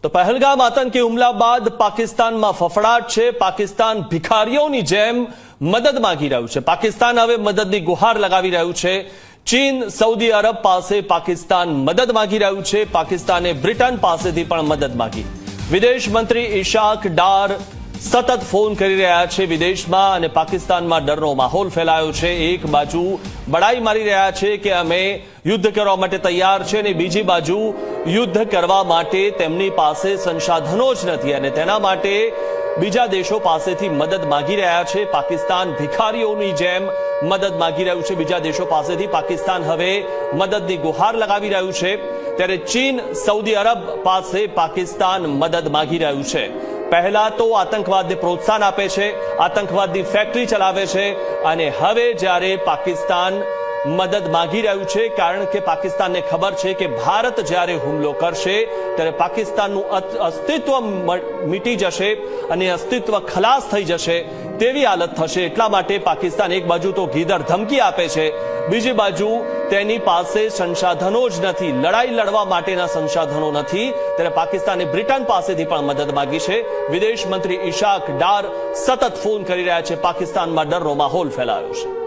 તો પહેલગામ આતંકી હુમલા બાદ પાકિસ્તાનમાં ફફડાટ છે। પાકિસ્તાન ભિખારીઓની જેમ મદદ માંગી રહ્યું છે। પાકિસ્તાન હવે મદદની ગુહાર લગાવી રહ્યું છે। ચીન સૌદી અરબ પાસે પાકિસ્તાન મદદ માંગી રહ્યું છે। પાકિસ્તાને બ્રિટન પાસેથી પણ મદદ માંગી। વિદેશ મંત્રી ઇશાક ડાર સતત ફોન કરી રહ્યા છે વિદેશમાં અને પાકિસ્તાનમાં ડરનો માહોલ ફેલાયો છે। એક બાજુ બડાઈ મારી રહ્યા છે કે અમે યુદ્ધ કરવા માટે તૈયાર છે અને બીજી બાજુ યુદ્ધ કરવા માટે તેમની પાસે સંસાધનો જ નથી અને તેના માટે બીજા દેશો પાસેથી મદદ માંગી રહ્યા છે। પાકિસ્તાન ભિખારીઓની જેમ મદદ માંગી રહ્યું છે બીજા દેશો પાસેથી। પાકિસ્તાન હવે મદદની ગુહાર લગાવી રહ્યું છે ત્યારે ચીન સૌદી અરબ પાસે પાકિસ્તાન મદદ માંગી રહ્યું છે। પહેલા તો આતંકવાદને પ્રોત્સાહન આપે છે, આતંકવાદની ફેક્ટરી ચલાવે છે અને હવે જ્યારે પાકિસ્તાન મદદ માંગી રહ્યું છે કારણ કે પાકિસ્તાનને ખબર છે કે ભારત જ્યારે હુમલો કરશે ત્યારે પાકિસ્તાનનું અસ્તિત્વ મિટી જશે અને અસ્તિત્વ ખલાસ થઈ જશે તેવી હાલત થશે। એટલા માટે પાકિસ્તાન એક બાજુ તો ગીધર ધમકી આપે છે, બીજી બાજુ તેની પાસે સંસાધનો જ નથી, લડાઈ લડવા માટેના સંસાધનો નથી ત્યારે પાકિસ્તાને બ્રિટન પાસેથી પણ મદદ માંગી છે। વિદેશ મંત્રી ઇશાક ડાર સતત ફોન કરી રહ્યા છે। પાકિસ્તાનમાં ડરનો માહોલ ફેલાયો છે।